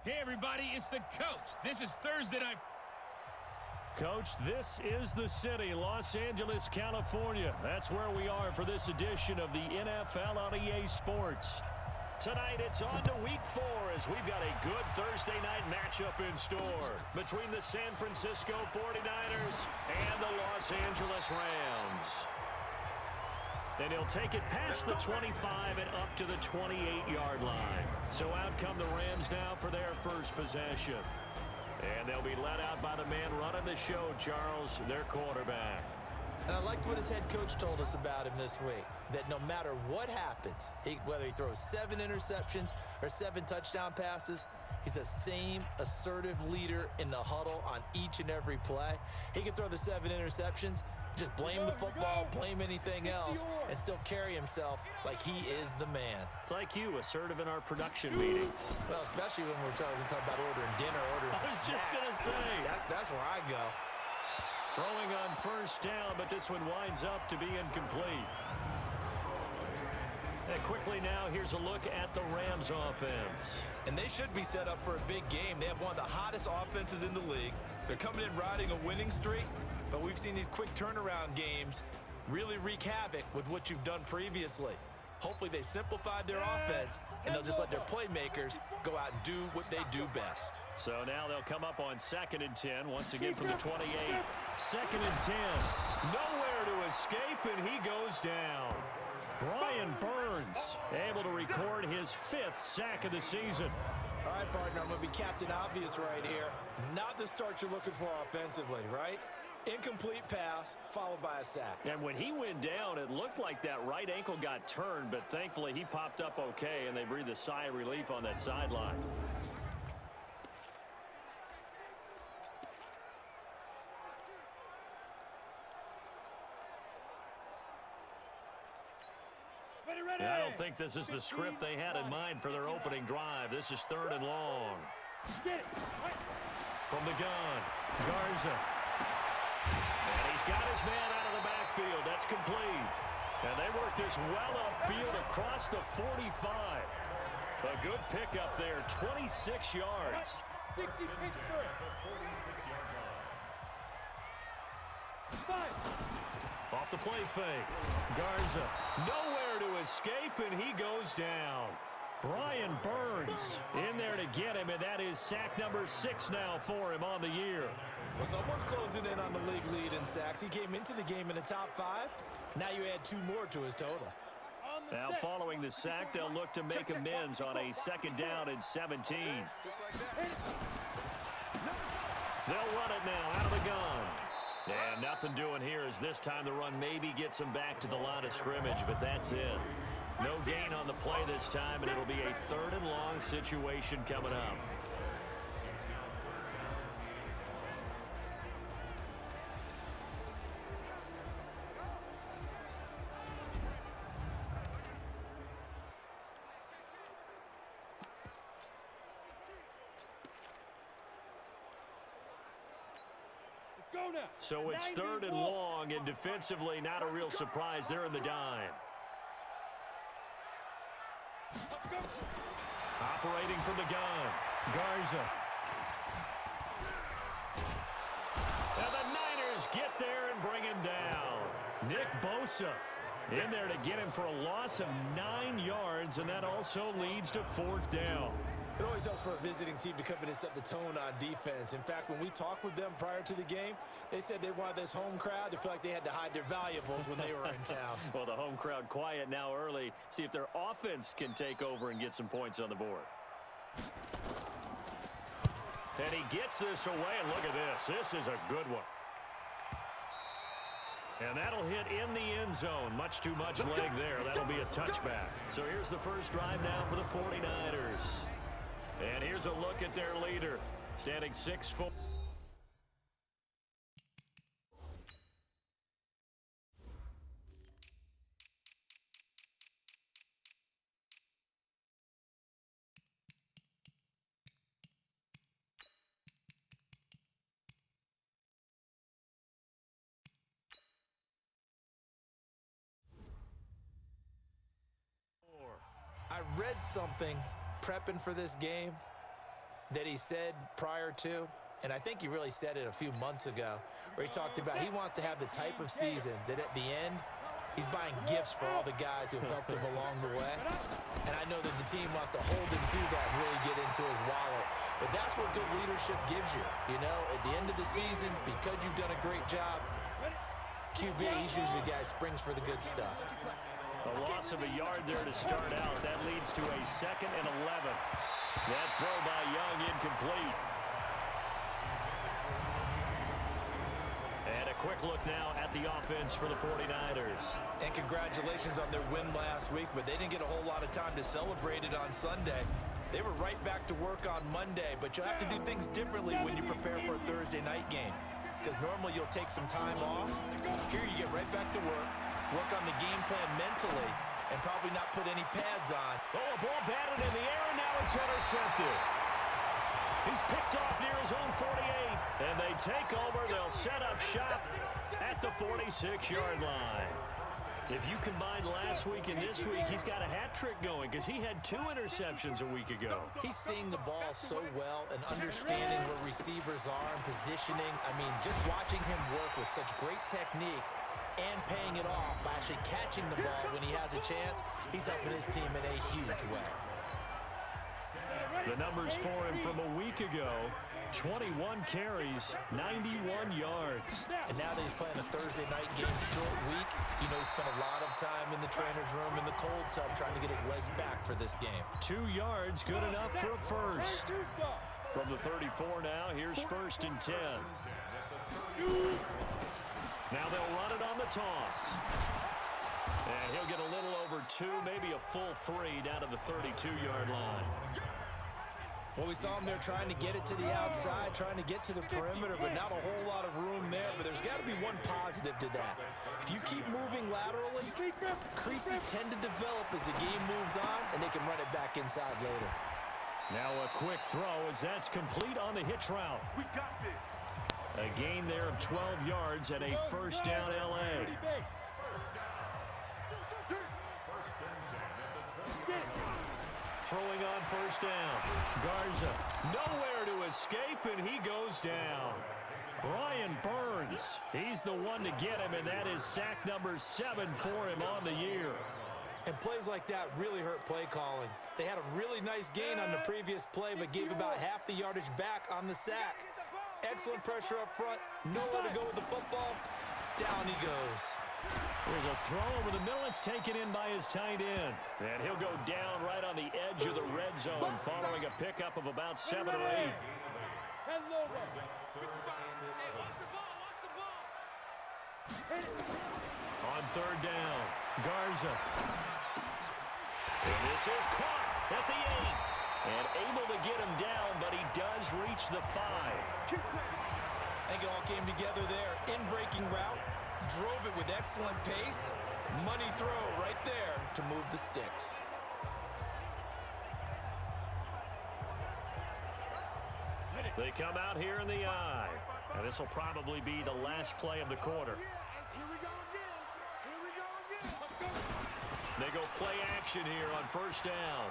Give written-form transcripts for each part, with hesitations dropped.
Hey, everybody, it's the coach. This is Thursday Night. Coach, this is the city, Los Angeles, California. That's where we are for this edition of the NFL on EA Sports. Tonight, it's on to Week 4 as we've got a good Thursday night matchup in store between the San Francisco 49ers and the Los Angeles Rams. And he'll take it past the 25 and up to the 28-yard line. So out come the Rams now for their first possession. And they'll be led out by the man running the show, Charles, their quarterback. And I liked what his head coach told us about him this week, that no matter what happens, whether he throws 7 interceptions or 7 touchdown passes, he's the same assertive leader in the huddle on each and every play. He can throw the 7 interceptions, just blame the football, blame anything else, and still carry himself like he is the man. It's like you, assertive in our production meetings. Well, especially when we're talking about ordering dinner, ordering some snacks. I was just going to say. That's where I go. Throwing on first down, but this one winds up to be incomplete. And quickly now, here's a look at the Rams offense. And they should be set up for a big game. They have one of the hottest offenses in the league. They're coming in riding a winning streak, but we've seen these quick turnaround games really wreak havoc with what you've done previously. Hopefully they simplified their offense, and they'll just let their playmakers go out and do what they do best. So now they'll come up on 2nd and 10, once again from the 28. 2nd and 10. Nowhere to escape, and he goes down. Brian Burns able to record his 5th sack of the season. All right, partner, I'm going to be Captain Obvious right here. Not the start you're looking for offensively, right? Incomplete pass, followed by a sack. And when he went down, it looked like that right ankle got turned, but thankfully he popped up okay, and they breathed a sigh of relief on that sideline. And I don't think this is the script they had in mind for their opening drive. This is 3rd and long. From the gun, Garza. And he's got his man out of the backfield. That's complete. And they work this well upfield across the 45. A good pickup there, 26 yards. Off the play fake. Garza, nowhere to escape, and he goes down. Brian Burns in there to get him, and that is sack number 6 now for him on the year. Well, someone's closing in on the league lead in sacks. He came into the game in the top 5. Now you add 2 more to his total. Now following the sack, they'll look to make amends on a 2nd down and 17. They'll run it now out of the gun. And nothing doing here as this time the run maybe gets him back to the line of scrimmage, but that's it. No gain on the play this time, and it'll be a 3rd and long situation coming up. So it's 3rd and long, and defensively not a real surprise. They're in the dime. Operating from the gun, Garza. And the Niners get there and bring him down. Nick Bosa in there to get him for a loss of 9 yards, and that also leads to 4th down. It always helps for a visiting team to come in and set the tone on defense. In fact, when we talked with them prior to the game, they said they wanted this home crowd to feel like they had to hide their valuables when they were in town. Well, the home crowd quiet now early. See if their offense can take over and get some points on the board. And he gets this away, and look at this. This is a good one. And that'll hit in the end zone. Much too much leg there. That'll be a touchback. So here's the first drive now for the 49ers. And here's a look at their leader, standing 6'4". I read something prepping for this game that he said prior to, and I think he really said it a few months ago, where he talked about he wants to have the type of season that at the end, he's buying gifts for all the guys who have helped him along the way. And I know that the team wants to hold him to that and really get into his wallet. But that's what good leadership gives you. You know, at the end of the season, because you've done a great job, QB, he's usually the guy who springs for the good stuff. A loss of a yard there to start out. That leads to a 2nd and 11. That throw by Young incomplete. And a quick look now at the offense for the 49ers. And congratulations on their win last week, but they didn't get a whole lot of time to celebrate it on Sunday. They were right back to work on Monday, but you'll have to do things differently when you prepare for a Thursday night game. Because normally you'll take some time off. Here you get right back to work on the game plan mentally, and probably not put any pads on. Oh, a ball batted in the air, and now it's intercepted. He's picked off near his own 48, and they take over. They'll set up shop at the 46-yard line. If you combine last week and this week, he's got a hat trick going because he had 2 interceptions a week ago. He's seeing the ball so well and understanding where receivers are and positioning. I mean, just watching him work with such great technique and paying it off by actually catching the ball when he has a chance, he's helping his team in a huge way. The numbers for him from a week ago, 21 carries, 91 yards. And now that he's playing a Thursday night game, short week, you know, he spent a lot of time in the trainer's room in the cold tub trying to get his legs back for this game. 2 yards, good enough for a first. From the 34 now, here's 1st and 10. Now they'll run it on the toss. And he'll get a little over 2, maybe a full 3 down to the 32-yard line. Well, we saw him there trying to get it to the outside, trying to get to the perimeter, but not a whole lot of room there. But there's got to be one positive to that. If you keep moving laterally, creases tend to develop as the game moves on, and they can run it back inside later. Now a quick throw as that's complete on the hitch route. We got this. A gain there of 12 yards and a 1st down L.A. Throwing on 1st down. Garza nowhere to escape, and he goes down. Brian Burns, he's the one to get him, and that is sack number 7 for him on the year. And plays like that really hurt play calling. They had a really nice gain on the previous play, but gave about half the yardage back on the sack. Excellent pressure up front. Nowhere to go with the football. Down he goes. There's a throw over the middle. It's taken in by his tight end. And he'll go down right on the edge of the red zone following a pickup of about 7 or 8. On 3rd down, Garza. And this is caught at the 8. And able to get him down, but he does reach the 5. I think it all came together there. In-breaking route. Drove it with excellent pace. Money throw right there to move the sticks. They come out here in the eye. And this will probably be the last play of the quarter. They go play action here on 1st down.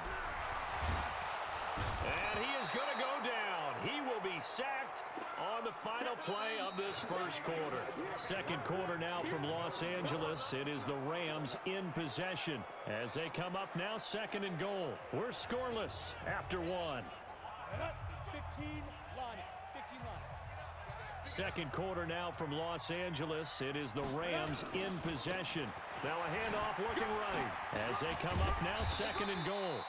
And he is going to go down. He will be sacked on the final play of this 1st quarter. 2nd quarter now from Los Angeles. It is the Rams in possession as they come up now 2nd and goal. We're scoreless after 1. 2nd quarter now from Los Angeles. It is the Rams in possession. Now a handoff looking right as they come up now 2nd and goal.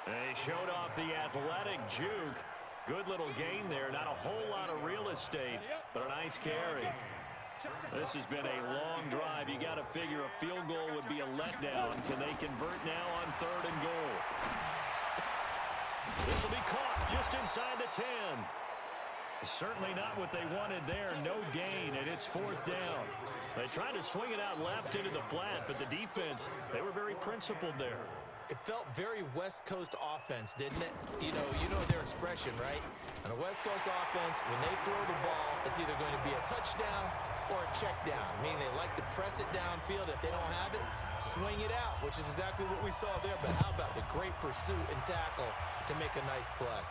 They showed off the athletic juke. Good little gain there. Not a whole lot of real estate, but a nice carry. This has been a long drive. You got to figure a field goal would be a letdown. Can they convert now on 3rd and goal? This will be caught just inside the 10. Certainly not what they wanted there. No gain, and it's 4th down. They tried to swing it out left into the flat, but the defense, they were very principled there. It felt very West Coast offense, didn't it? You know their expression, right? On a West Coast offense, when they throw the ball, it's either going to be a touchdown or a check down, meaning they like to press it downfield. If they don't have it, swing it out, which is exactly what we saw there. But how about the great pursuit and tackle to make a nice play?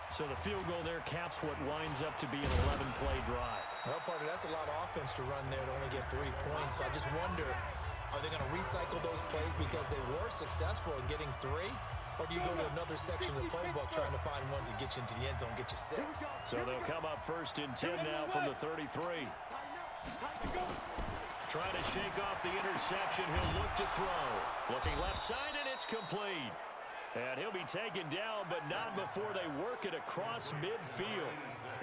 So the field goal there caps what winds up to be an 11-play drive. Well, partner, that's a lot of offense to run there to only get 3 points. So I just wonder, are they going to recycle those plays because they were successful in getting 3? Or do you go to another section of the playbook trying to find ones that get you into the end zone, get you 6? So they'll come up 1st and 10 now from the 33. Trying to shake off the interception. He'll look to throw. Looking left side, and it's complete. And he'll be taken down, but not before they work it across midfield.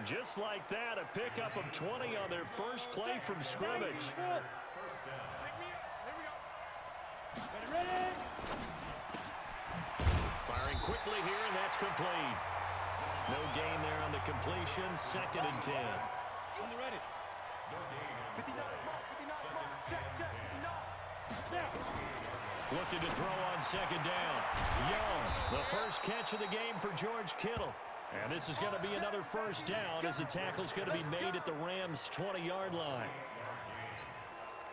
Just like that, a pickup of 20 on their first play from scrimmage. Firing quickly here, and that's complete. No gain there on the completion. 2nd and 10. Looking to throw on 2nd down. Young, the first catch of the game for George Kittle. And this is going to be another 1st down as the tackle's going to be made at the Rams' 20-yard line.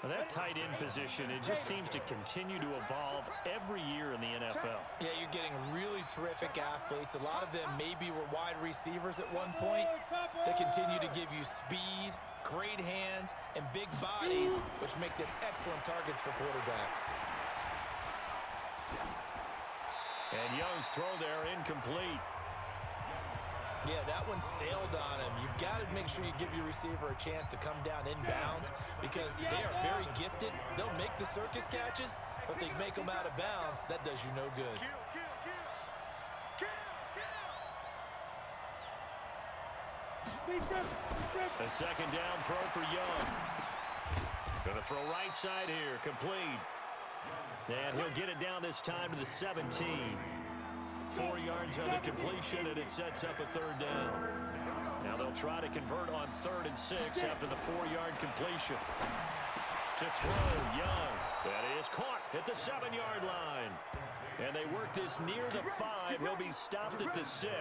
Well, that tight end position, it just seems to continue to evolve every year in the NFL. Yeah, you're getting really terrific athletes. A lot of them maybe were wide receivers at one point. They continue to give you speed, great hands, and big bodies, which make them excellent targets for quarterbacks. And Young's throw there incomplete. Yeah, that one sailed on him. You've got to make sure you give your receiver a chance to come down inbounds because they are very gifted. They'll make the circus catches, but they make them out of bounds. That does you no good. A 2nd down throw for Young. Going to throw right side here, complete. And he'll get it down this time to the 17. 4 yards on the completion, and it sets up a 3rd down. Now they'll try to convert on 3rd and 6 after the 4-yard completion. To throw, Young. That is caught at the 7-yard line. And they work this near the 5. He'll be stopped at the 6.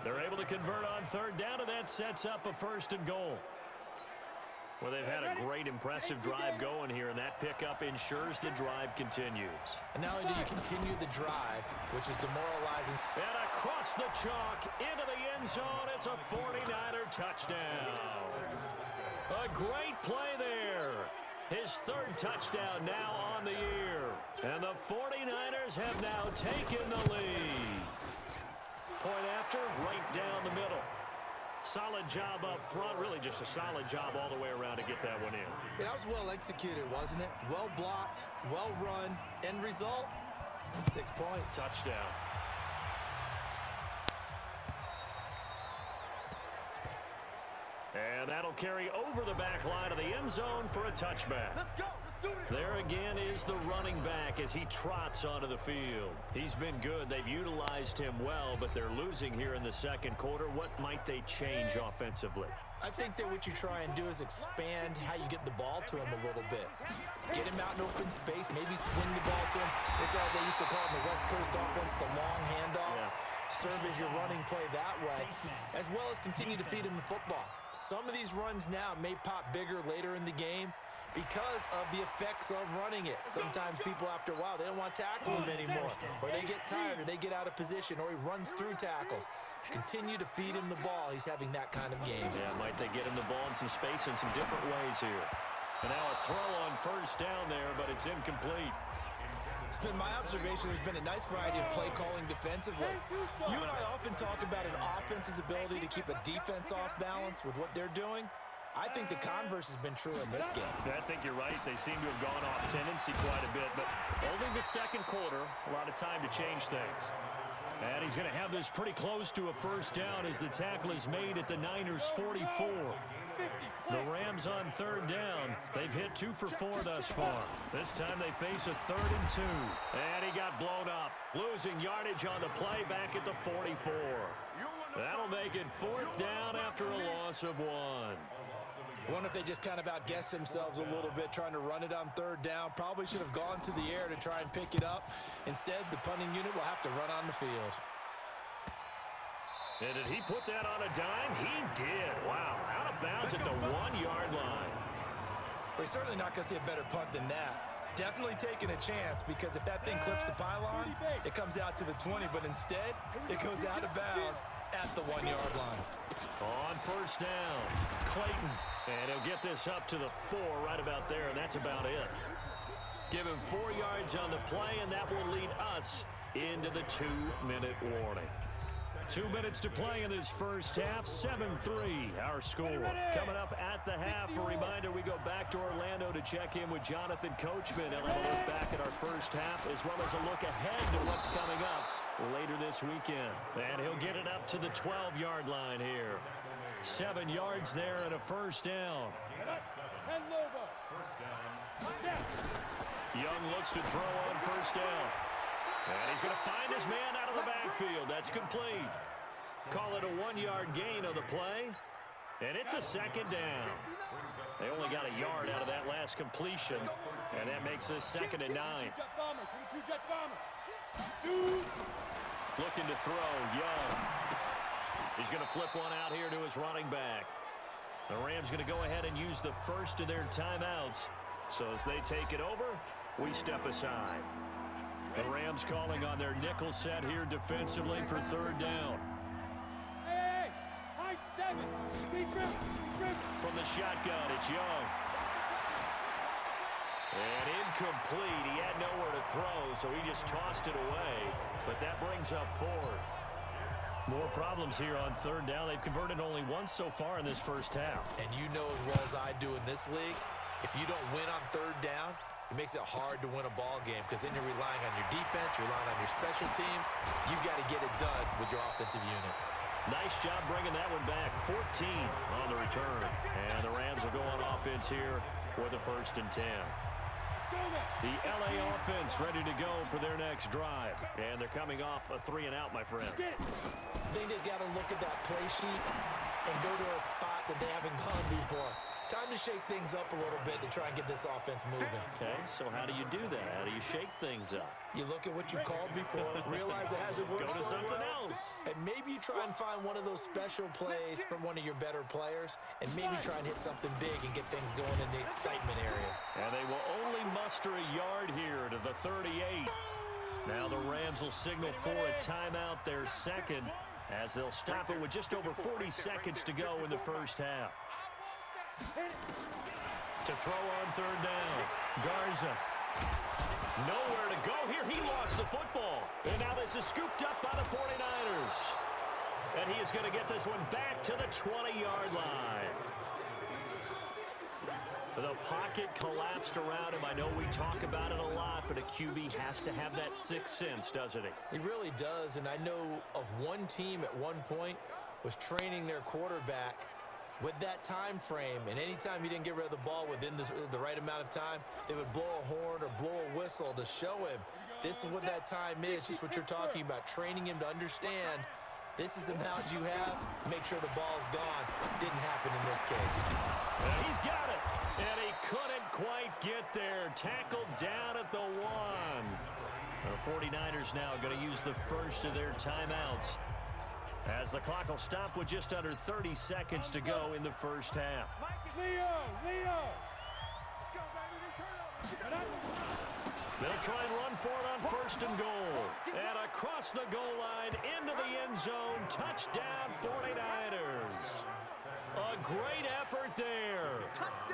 They're able to convert on 3rd down, and that sets up a 1st and goal. Well, they've had a great, impressive drive going here, and that pickup ensures the drive continues. And not only do you continue the drive, which is demoralizing. And across the chalk, into the end zone, it's a 49er touchdown. A great play there. His 3rd touchdown now on the year. And the 49ers have now taken the lead. Point after, right down the middle. Solid job up front, really just a solid job all the way around to get that one in. Yeah, that was well executed, wasn't it? Well blocked, well run. End result, 6 points. Touchdown. And that'll carry over the back line of the end zone for a touchback. Let's go. Let's do this. There again is the running back as he trots onto the field. He's been good. They've utilized him well, but they're losing here in the 2nd quarter. What might they change offensively? I think that what you try and do is expand how you get the ball to him a little bit. Get him out in open space, maybe swing the ball to him. This is how they used to call it in the West Coast offense, the long handoff. Yeah. Serve as your running play that way, as well as continue to feed him the football. Some of these runs now may pop bigger later in the game because of the effects of running it. Sometimes people, after a while, they don't want to tackle him anymore, or they get tired, or they get out of position, or he runs through tackles. Continue to feed him the ball. He's having that kind of game. Yeah, might they get him the ball in some space in some different ways here. And now a throw on 1st down there, but it's incomplete. It's been my observation there's been a nice variety of play calling defensively. You and I often talk about an offense's ability to keep a defense off balance with what they're doing. I think the converse has been true in this game. I think you're right. They seem to have gone off tendency quite a bit, but only the 2nd quarter, a lot of time to change things. And he's going to have this pretty close to a 1st down as the tackle is made at the Niners' 44. The Rams on 3rd down. They've hit 2 for 4 thus far. This time they face a 3rd and 2. And he got blown up. Losing yardage on the play back at the 44. That'll make it 4th down after a loss of 1. I wonder if they just kind of outguessed themselves a little bit trying to run it on 3rd down. Probably should have gone to the air to try and pick it up. Instead, the punting unit will have to run on the field. And did he put that on a dime? He did. Wow. Out of bounds at the 1-yard line. We're certainly not going to see a better punt than that. Definitely taking a chance, because if that thing clips the pylon, it comes out to the 20, but instead, it goes out of bounds at the 1-yard line. On first down, Clayton. And he'll get this up to the 4 right about there, and that's about it. Give him 4 yards on the play, and that will lead us into the 2-minute warning. 2 minutes to play in this first half, 7-3 our score. Coming up at the half, a reminder, we go back to Orlando to check in with Jonathan Coachman. He'll have a look back at our first half, as well as a look ahead to what's coming up later this weekend. And he'll get it up to the 12-yard line here. 7 yards there and a first down. Young looks to throw on first down. And he's going to find his man out of the backfield. That's complete. Call it a 1-yard gain on the play. And it's a second down. They only got a yard out of that last completion. And that makes this 2nd and 9. Looking to throw, Young. He's going to flip one out here to his running back. The Rams going to go ahead and use the first of their timeouts. So as they take it over, we step aside. The Rams calling on their nickel set here defensively for 3rd down. From the shotgun, it's Young. And incomplete. He had nowhere to throw, so he just tossed it away. But that brings up 4th. More problems here on 3rd down. They've converted only once so far in this first half. And you know as well as I do in this league, if you don't win on 3rd down, it makes it hard to win a ball game, because then you're relying on your defense, you're relying on your special teams. You've got to get it done with your offensive unit. Nice job bringing that one back. 14 on the return. And the Rams will go on offense here with a 1st and 10. The LA offense ready to go for their next drive. And they're coming off a 3-and-out, my friend. I think they've got to look at that play sheet and go to a spot that they haven't gone before. Time to shake things up a little bit to try and get this offense moving. Okay, so how do you do that? How do you shake things up? You look at what you've called before, realize it hasn't worked Go to so something well, else. and maybe you try and find one of those special plays from one of your better players, and maybe try and hit something big and get things going in the excitement area. And they will only muster a yard here to the 38. Now the Rams will signal for a timeout, their 2nd, as they'll stop it with just over 40 seconds to go in the first half. To throw on 3rd down, Garza. Nowhere to go here. He lost the football. And now this is scooped up by the 49ers. And he is going to get this one back to the 20-yard line. The pocket collapsed around him. I know we talk about it a lot, but a QB has to have that 6th sense, doesn't he? He really does, and I know of one team at one point was training their quarterback with that time frame, and anytime he didn't get rid of the ball within the right amount of time, they would blow a horn or blow a whistle to show him this is what that time is, just what you're talking about, training him to understand this is the amount you have, make sure the ball's gone. Didn't happen in this case. And he's got it, and he couldn't quite get there. Tackled down at the 1. The 49ers now going to use the first of their timeouts, as the clock will stop with just under 30 seconds to go in the first half. Leo! They'll try and run for it on 1st and goal. And across the goal line, into the end zone, touchdown 49ers. A great effort there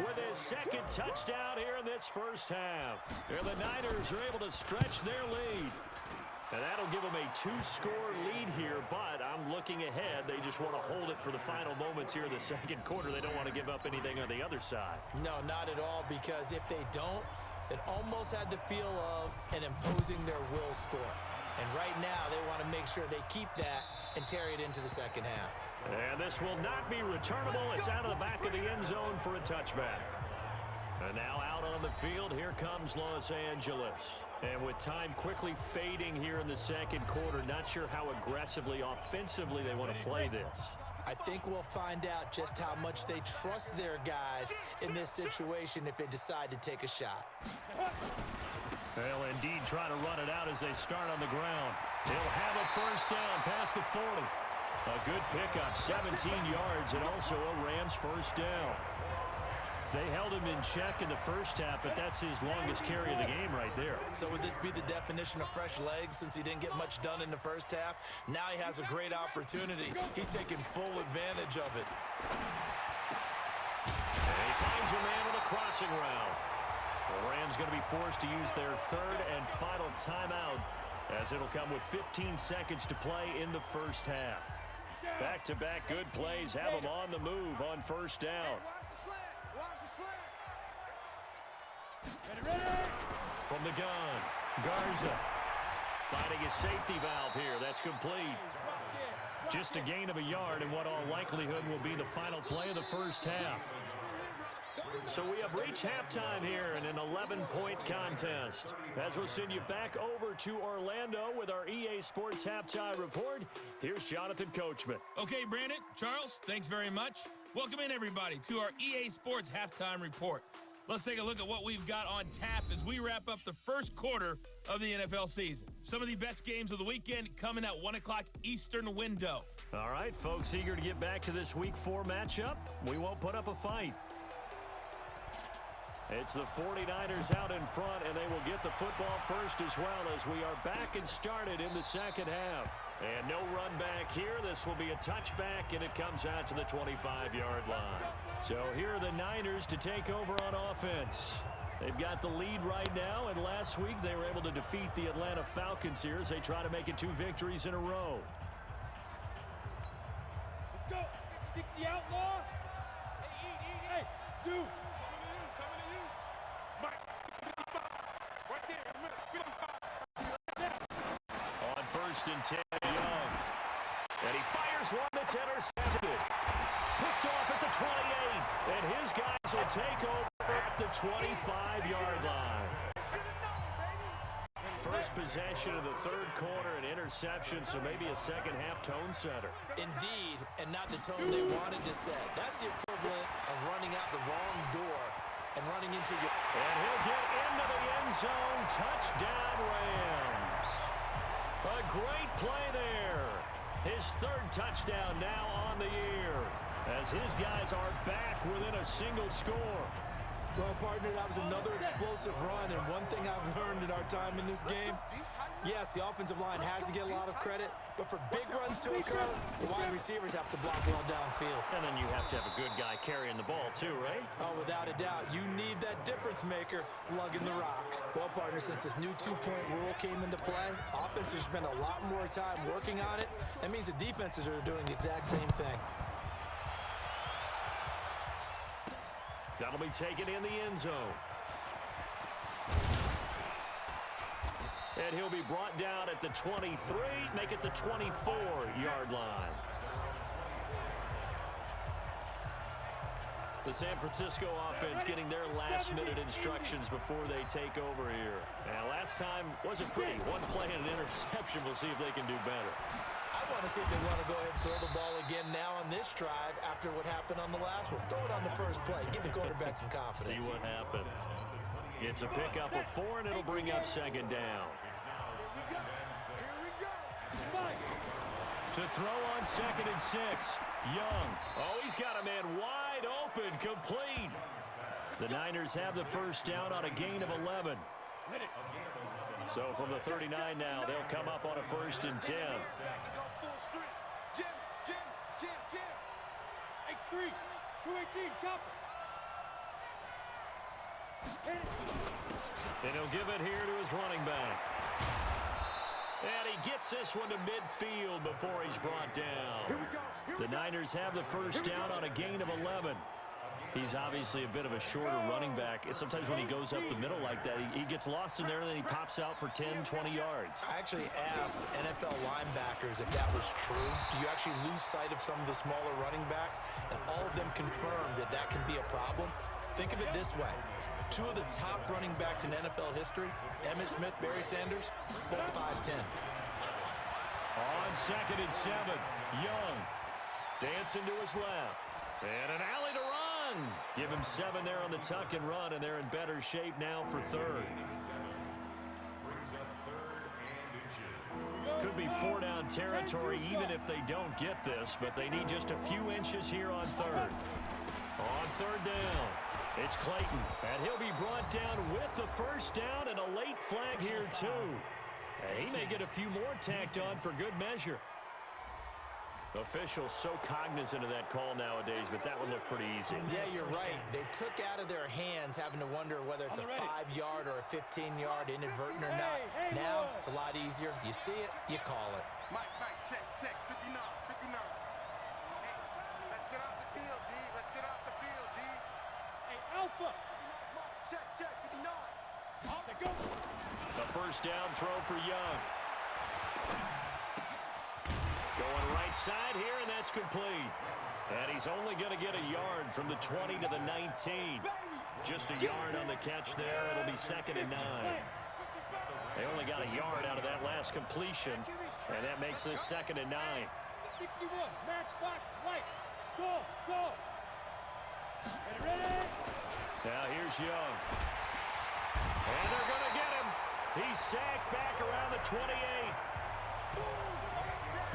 with his 2nd touchdown here in this first half. And the Niners are able to stretch their lead. And that'll give them a 2-score lead here, but I'm looking ahead. They just want to hold it for the final moments here in the 2nd quarter. They don't want to give up anything on the other side. No, not at all, because if they don't, it almost had the feel of an imposing their will score. And right now, they want to make sure they keep that and carry it into the 2nd half. And this will not be returnable. It's out of the back of the end zone for a touchback. And now out on the field, here comes Los Angeles. And with time quickly fading here in the 2nd quarter, not sure how aggressively, offensively they want to play this. I think we'll find out just how much they trust their guys in this situation if they decide to take a shot. They'll indeed try to run it out as they start on the ground. They'll have a first down past the 40. A good pickup, 17 yards, and also a Rams first down. They held it him in check in the first half, but that's his longest carry of the game right there. So would this be the definition of fresh legs since he didn't get much done in the first half? Now he has a great opportunity. He's taking full advantage of it. And he finds a man with a crossing route. The Rams going to be forced to use their third and final timeout as it'll come with 15 seconds to play in the first half. Back-to-back good plays have them on the move on first down. From the gun, Garza finding his safety valve here. That's complete. Just a gain of a yard in what all likelihood will be the final play of the first half. So we have reached halftime here in an 11-point contest. As we'll send you back over to Orlando with our EA Sports Halftime Report, here's Jonathan Coachman. Okay, Brandon, Charles, thanks very much. Welcome in, everybody, to our EA Sports Halftime Report. Let's take a look at what we've got on tap as we wrap up the first quarter of the NFL season. Some of the best games of the weekend come in that 1 o'clock Eastern window. All right, folks, eager to get back to this Week 4 matchup. We won't put up a fight. It's the 49ers out in front, and they will get the football first as well as we are back and started in the second half. And no run back here. This will be a touchback, and it comes out to the 25-yard line. So here are the Niners to take over on offense. They've got the lead right now, and last week they were able to defeat the Atlanta Falcons here as they try to make it 2 victories in a row. Let's go. 60 outlaw. Hey, dude. On first and 10, Young. And he fires one that's intercepted. Picked off at the 28. And his guys will take over at the 25-yard line. First possession of the third quarter, an interception, so maybe a second-half tone setter. Indeed, and not the tone they wanted to set. That's the equivalent of running out the wrong door and running into your... And he'll get into the end zone. Touchdown, Rams. A great play there. His third touchdown now on the year as his guys are back within a single score. Well, partner, that was another explosive run, and one thing I've learned in our time in this game, yes, the offensive line has to get a lot of credit, but for big runs to occur, the wide receivers have to block well downfield. And then you have to have a good guy carrying the ball too, right? Oh, without a doubt. You need that difference maker lugging the rock. Well, partner, since this new two-point rule came into play, offenses spend a lot more time working on it. That means the defenses are doing the exact same thing. That'll be taken in the end zone. And he'll be brought down at the 23, make it the 24-yard line. The San Francisco offense getting their last-minute instructions before they take over here. Now, last time wasn't pretty. One play and an interception. We'll see if they can do better. I want to see if they want to go ahead and throw the ball again now on this drive after what happened on the last one. Throw it on the first play. Give the quarterback some confidence. See what happens. It's a pickup of 4, and it'll bring up second down. To throw on second and 6. Young. Oh, he's got a man wide open, complete. The Niners have the first down on a gain of 11. So from the 39 now, they'll come up on a first and 10. X3, 218, chopper. And he'll give it here to his running back. And he gets this one to midfield before he's brought down. The Niners have the first down on a gain of 11. He's obviously a bit of a shorter running back. Sometimes when he goes up the middle like that, he gets lost in there, and then he pops out for 10, 20 yards. I actually asked NFL linebackers if that was true. Do you actually lose sight of some of the smaller running backs? And all of them confirmed that that can be a problem. Think of it this way. 2 of the top running backs in NFL history, Emmitt Smith, Barry Sanders, both 5'10". On second and 7, Young dancing to his left. And an alley to run. Give him 7 there on the tuck and run, and they're in better shape now for third. Could be 4-down territory even if they don't get this, but they need just a few inches here on third. On third down, It's Clayton, and he'll be brought down with the first down and a late flag here, too. And he may get a few more tacked on for good measure. Officials so cognizant of that call nowadays, but that would look pretty easy. Yeah, you're right. They took out of their hands having to wonder whether it's a 5-yard or a 15-yard inadvertent or not. Now, it's a lot easier. You see it, you call it. Mike, check, 59. Hey, let's get off the field, D. Let's get off the field, D. Hey, Alpha. Check, 59. Off they go. The first down throw for Young. Going right side here, and that's complete. And he's only going to get a yard from the 20 to the 19. Just a yard on the catch there. It'll be 2nd and 9. They only got a yard out of that last completion, and that makes this 2nd and 9. 61, matchbox, lights. Go. Ready? Now here's Young. And they're going to get him. He's sacked back around the 28.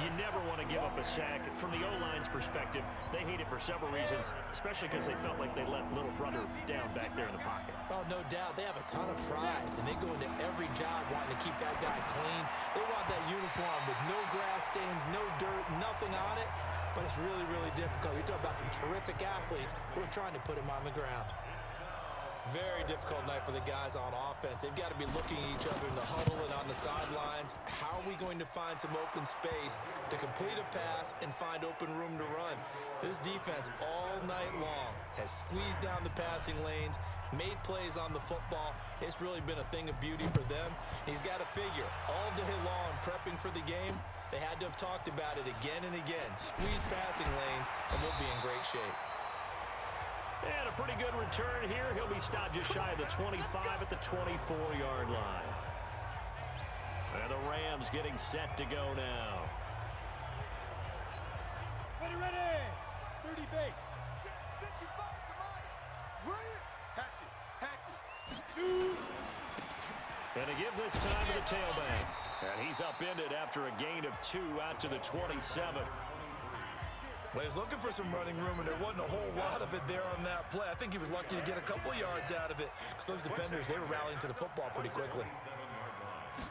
You never want to give up a sack. From the O-line's perspective, they hate it for several reasons, especially because they felt like they let little brother down back there in the pocket. Oh, no doubt. They have a ton of pride, and they go into every job wanting to keep that guy clean. They want that uniform with no grass stains, no dirt, nothing on it. But it's really, really difficult. You're talking about some terrific athletes who are trying to put him on the ground. Very difficult night for the guys on offense. They've got to be looking at each other in the huddle and on the sidelines. How are we going to find some open space to complete a pass and find open room to run? This defense all night long has squeezed down the passing lanes, made plays on the football. It's really been a thing of beauty for them. He's got to figure all day long prepping for the game. They had to have talked about it again and again. Squeeze passing lanes, and they'll be in great shape. And a pretty good return here. He'll be stopped just shy of the 25 at the 24-yard line. And the Rams getting set to go now. Ready. 30 base. 55, come on. Hatch it. Shoot. And to give this time to the tailback. And he's upended after a gain of 2 out to the 27. Well, he was looking for some running room, and there wasn't a whole lot of it there on that play. I think he was lucky to get a couple of yards out of it, because those defenders, they were rallying to the football pretty quickly.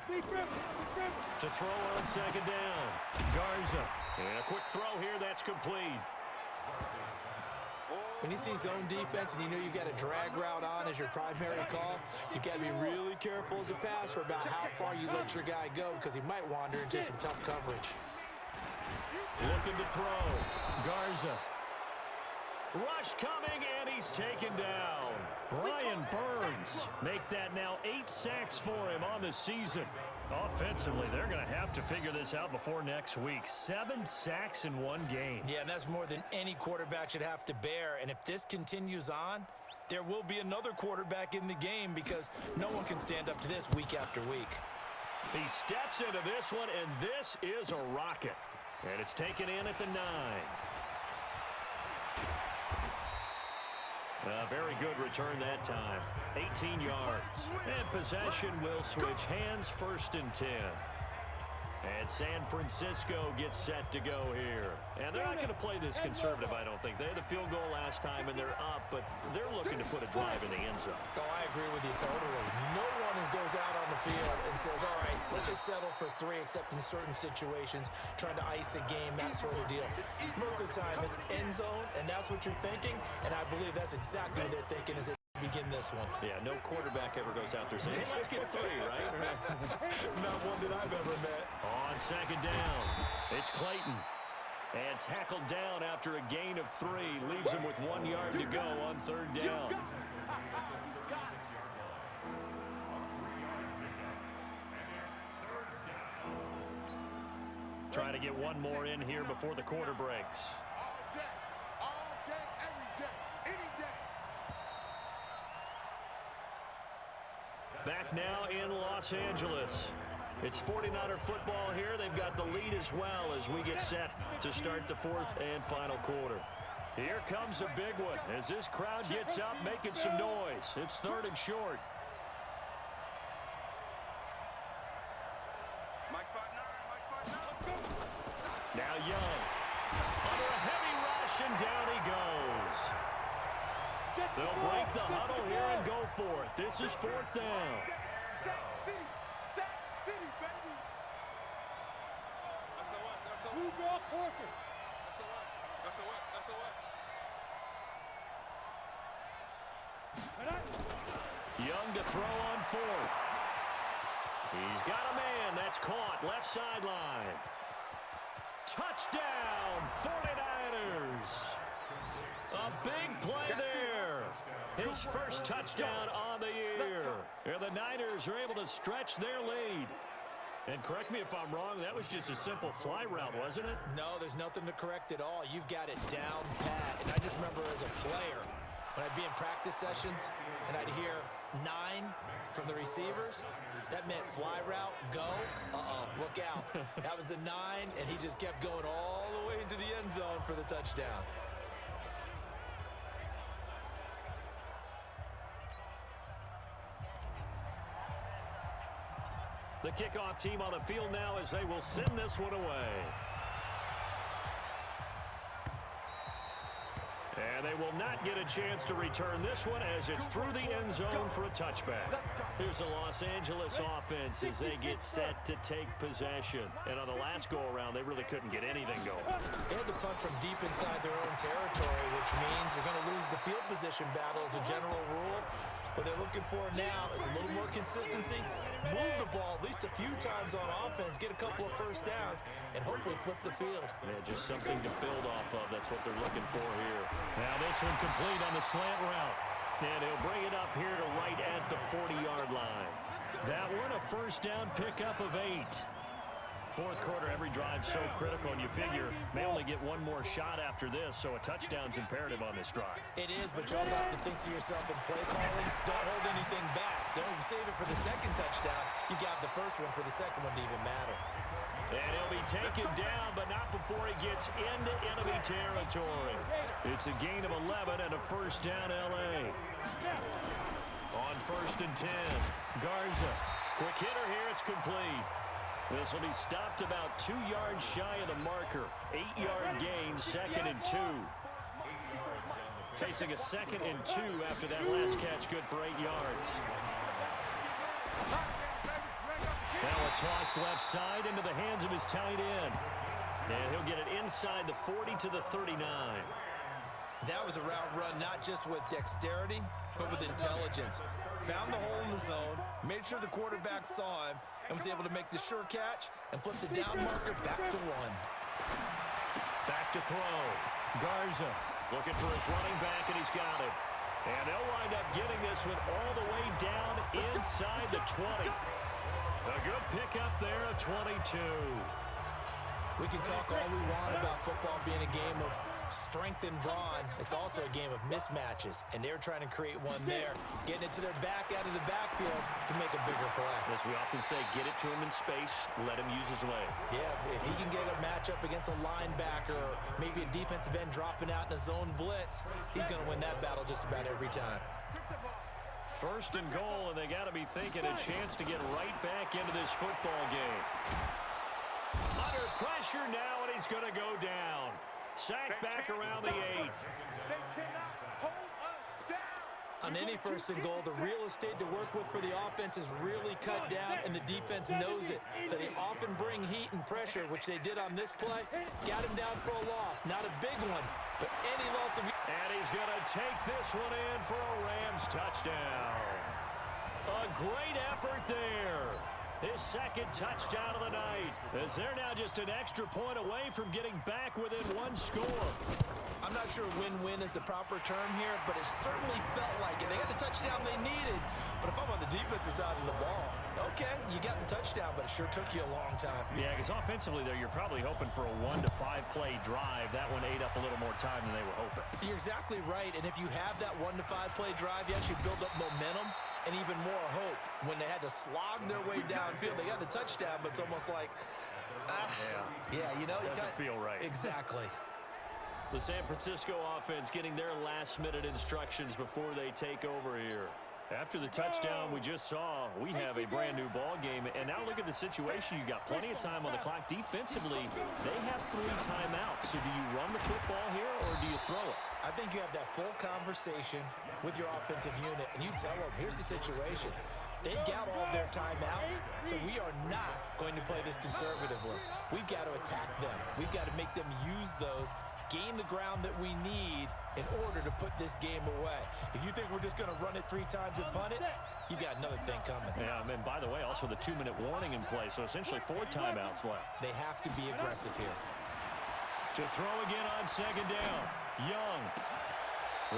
To throw on 2nd down. Garza. And a quick throw here. That's complete. When you see zone defense and you know you got a drag route on as your primary call, you got to be really careful as a passer about how far you let your guy go, because he might wander into some tough coverage. Looking to throw. Garza. Rush coming, and he's taken down. Brian Burns make that now 8 sacks for him on the season. Offensively, they're going to have to figure this out before next week. 7 sacks in one game. Yeah, and that's more than any quarterback should have to bear. And if this continues on, there will be another quarterback in the game, because no one can stand up to this week after week. He steps into this one, and this is a rocket. And it's taken in at the 9. A very good return that time. 18 yards. And possession will switch hands, 1st and 10. And San Francisco gets set to go here. And they're not going to play this conservative, I don't think. They had the field goal last time, and they're up, but they're looking to put a drive in the end zone. Oh, I agree with you totally. No one goes out on the field and says, all right, let's just settle for 3, except in certain situations, trying to ice a game, that sort of deal. Most of the time, it's end zone, and that's what you're thinking, and I believe that's exactly what they're thinking as they begin this one. Yeah, no quarterback ever goes out there saying, hey, let's get 3, right? Not one that I've ever met. On 2nd down, it's Clayton. And tackled down after a gain of 3. Leaves him with 1 yard to go on 3rd down. Trying to get one more in here before the quarter breaks. All day, every day, any day. Back now in Los Angeles. It's 49er football here. They've got the lead as well as we get set to start the 4th and final quarter. Here comes a big one as this crowd gets up making some noise. It's 3rd and short. Now Young. Under a heavy rush, and down he goes. They'll break the huddle here and go for it. This is 4th down. Sack City, baby. Blue draw Corker. Young to throw on 4th. He's got a man. That's caught. Left sideline. Touchdown, 49ers. A big play there. His first touchdown on the year. And the Niners are able to stretch their lead. And correct me if I'm wrong, that was just a simple fly route, wasn't it? No, there's nothing to correct at all. You've got it down pat. And I just remember as a player, when I'd be in practice sessions and I'd hear 9 from the receivers, that meant fly route, go, look out. That was the 9, and he just kept going all the way into the end zone for the touchdown. The kickoff team on the field now as they will send this one away. And they will not get a chance to return this one as it's through the end zone for a touchback. Here's the Los Angeles offense as they get set to take possession. And on the last go-around, they really couldn't get anything going. They had to punt from deep inside their own territory, which means they're going to lose the field position battle as a general rule. What they're looking for now is a little more consistency, move the ball at least a few times on offense, get a couple of first downs, and hopefully flip the field. Yeah, just something to build off of. That's what they're looking for here. Now this one complete on the slant route. And he'll bring it up here to right at the 40-yard line. That one, a first down pickup of 8. Fourth quarter, every drive so critical, and you figure may only get one more shot after this, so a touchdown's imperative on this drive. It is, but you also have to think to yourself in play calling, don't hold anything back. Don't save it for the second touchdown. You got the first one for the second one to even matter. And he'll be taken down, but not before he gets into enemy territory. It's a gain of 11 and a first down L.A. On 1st and 10, Garza. Quick hitter here, it's complete. This will be stopped about 2 yards shy of the marker. 8-yard gain, 2nd and 2. Facing a 2nd and 2 after that last catch, good for 8 yards. Now a toss left side into the hands of his tight end. And he'll get it inside the 40 to the 39. That was a route run not just with dexterity, but with intelligence. Found the hole in the zone, made sure the quarterback saw him, and was able to make the sure catch and flip the down marker back to 1. Back to throw. Garza looking for his running back, and he's got it. And they'll wind up getting this one all the way down inside the 20. A good pickup there, a 22. We can talk all we want about football being a game of strength and brawn. It's also a game of mismatches, and they're trying to create one there, getting it to their back out of the backfield to make a bigger play. As we often say, get it to him in space, let him use his leg. Yeah, if he can get a matchup against a linebacker or maybe a defensive end dropping out in a zone blitz, he's going to win that battle just about every time. 1st and goal, and they got to be thinking a chance to get right back into this football game. Under pressure now, and he's going to go down. Sacked back around the 8. They cannot hold us down. On any 1st and goal, the real estate to work with for the offense is really cut down, and the defense knows it. So they often bring heat and pressure, which they did on this play. Got him down for a loss. Not a big one, but any loss of... And he's going to take this one in for a Rams touchdown. A great effort there. His 2nd touchdown of the night, as they're now just an extra point away from getting back within 1 score. I'm not sure win-win is the proper term here, but it certainly felt like it. They got the touchdown they needed, but if I'm on the defensive side of the ball, okay, you got the touchdown, but it sure took you a long time. Yeah, because offensively, though, you're probably hoping for a 1 to 5 play drive. That one ate up a little more time than they were hoping. You're exactly right, and if you have that 1 to 5 play drive, you actually build up momentum and even more hope. When they had to slog their way downfield, they got the touchdown, but it's almost like, yeah, you know. Doesn't feel right. Exactly. The San Francisco offense getting their last-minute instructions before they take over here. After the touchdown we just saw, we have a brand-new ball game. And now look at the situation. You got plenty of time on the clock. Defensively, they have 3 timeouts. So do you run the football here or do you throw it? I think you have that full conversation with your offensive unit, and you tell them, here's the situation. They got all their timeouts, so we are not going to play this conservatively. We've got to attack them. We've got to make them use those, gain the ground that we need in order to put this game away. If you think we're just going to run it 3 times and punt it, you got another thing coming. Yeah, and by the way, also the 2-minute warning in play, so essentially 4 timeouts left. They have to be aggressive here. To throw again on second down, Young.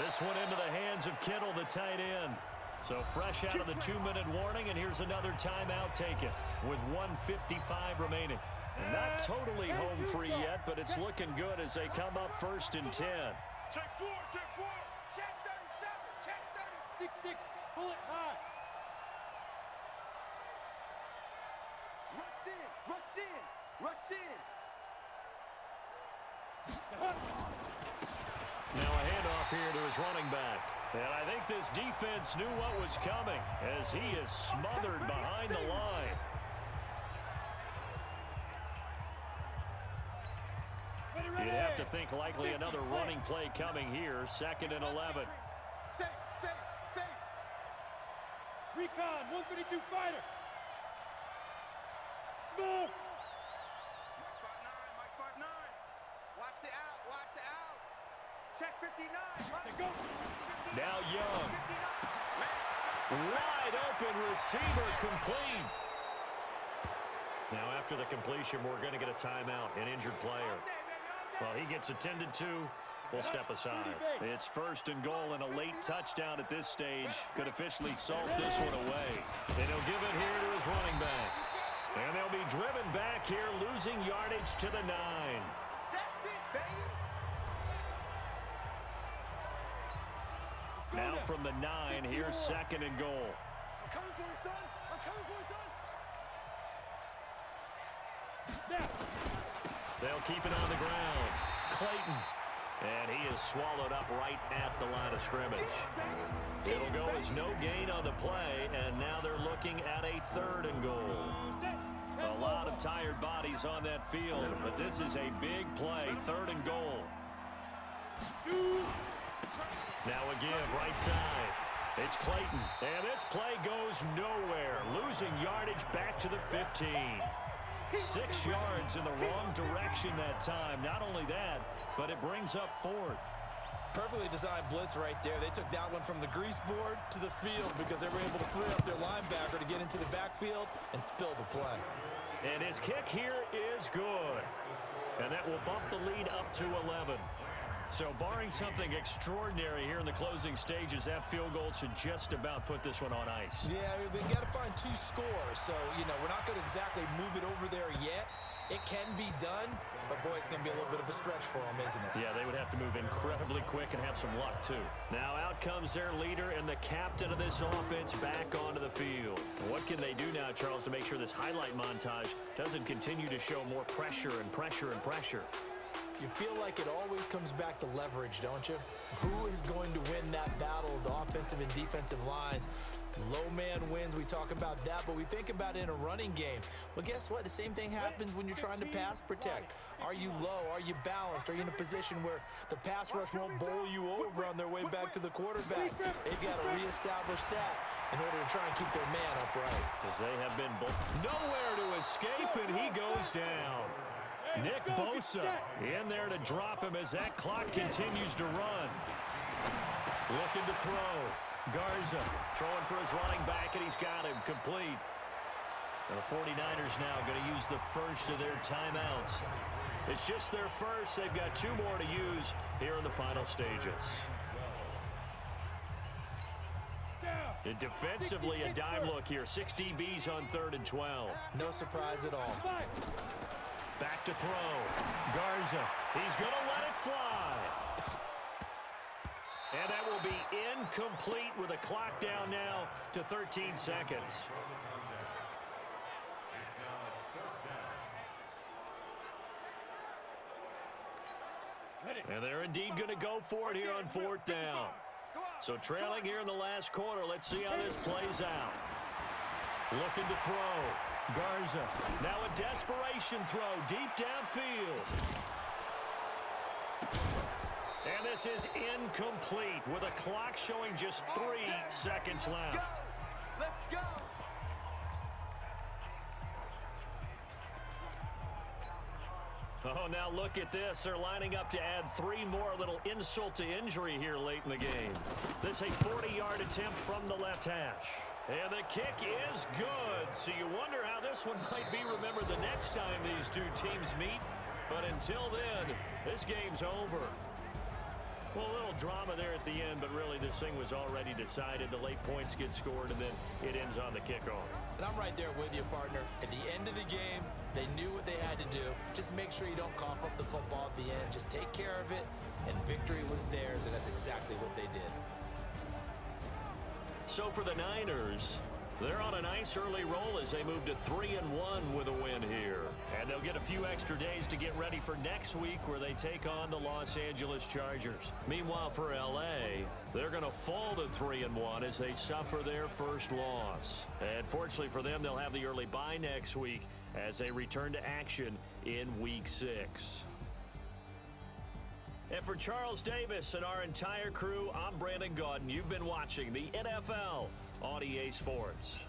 This one into the hands of Kittle, the tight end. So fresh out of the 2-minute warning, and here's another timeout taken with 1:55 remaining. And not totally home free yet, but it's looking good as they come up 1st and 10. Check 4, check 4. Check 37, check 36, bullet high. Rush in, rush in, rush in. Now a handoff here to his running back. And I think this defense knew what was coming as he is smothered behind the line. You'd have to think likely another running play coming here. 2nd and 11. Safe. Recon, 132 fighter. Smoke. Mike 5'9". Watch the out. Check 59. Go. Now Young. Wide open receiver complete. Now after the completion, we're going to get a timeout, an injured player. Well, he gets attended to. We'll step aside. It's 1st and goal and a late touchdown at this stage could officially salt this one away. And he'll give it here to his running back. And they'll be driven back here, losing yardage to the 9. That's it, baby. Now from the 9, here's 2nd and goal. I'm coming for you, son. I'm coming for you, son. Now. They'll keep it on the ground. Clayton. And he is swallowed up right at the line of scrimmage. It'll go as no gain on the play, and now they're looking at a 3rd and goal. A lot of tired bodies on that field, but this is a big play, 3rd and goal. Now a give, right side. It's Clayton, and this play goes nowhere, losing yardage back to the 15. 6 yards in the wrong direction that time. Not only that, but it brings up 4th. Perfectly designed blitz right there. They took that one from the grease board to the field because they were able to clear up their linebacker to get into the backfield and spill the play. And his kick here is good. And that will bump the lead up to 11. So barring something extraordinary here in the closing stages, that field goal should just about put this one on ice. Yeah, we've got to find 2 scores. So, we're not going to exactly move it over there yet. It can be done, but boy, it's going to be a little bit of a stretch for them, isn't it? Yeah, they would have to move incredibly quick and have some luck, too. Now out comes their leader and the captain of this offense back onto the field. What can they do now, Charles, to make sure this highlight montage doesn't continue to show more pressure and pressure and pressure? You feel like it always comes back to leverage, don't you? Who is going to win that battle of the offensive and defensive lines? Low man wins, we talk about that, but we think about it in a running game. Well, guess what? The same thing happens when you're trying to pass protect. Are you low? Are you balanced? Are you in a position where the pass rush won't bowl you over on their way back to the quarterback? They've got to reestablish that in order to try and keep their man upright. As they have been nowhere to escape, and he goes down. Nick Bosa in there to drop him as that clock continues to run. Looking to throw. Garza throwing for his running back, and he's got him complete. And the 49ers now going to use the first of their timeouts. It's just their first. They've got 2 more to use here in the final stages. And defensively, a dime look here. 6 DBs on 3rd and 12. No surprise at all. Back to throw. Garza. He's going to let it fly. And that will be incomplete with a clock down now to 13 seconds. And they're indeed going to go for it here on 4th down. So trailing here in the last quarter. Let's see how this plays out. Looking to throw. Garza. Now a desperation throw deep downfield. And this is incomplete with a clock showing just 3 seconds left. Let's go! Oh, now look at this. They're lining up to add 3 more, a little insult to injury here late in the game. This a 40-yard attempt from the left hash. And the kick is good. So you wonder how this one might be remembered the next time these two teams meet. But until then, this game's over. Well, a little drama there at the end, but really this thing was already decided. The late points get scored, and then it ends on the kickoff. And I'm right there with you, partner. At the end of the game, they knew what they had to do. Just make sure you don't cough up the football at the end. Just take care of it, and victory was theirs, and that's exactly what they did. So for the Niners, they're on a nice early roll as they move to 3-1 with a win here. And they'll get a few extra days to get ready for next week where they take on the Los Angeles Chargers. Meanwhile, for L.A., they're going to fall to 3-1 as they suffer their first loss. And fortunately for them, they'll have the early bye next week as they return to action in Week 6. And for Charles Davis and our entire crew, I'm Brandon Gaudin. You've been watching the NFL on EA Sports.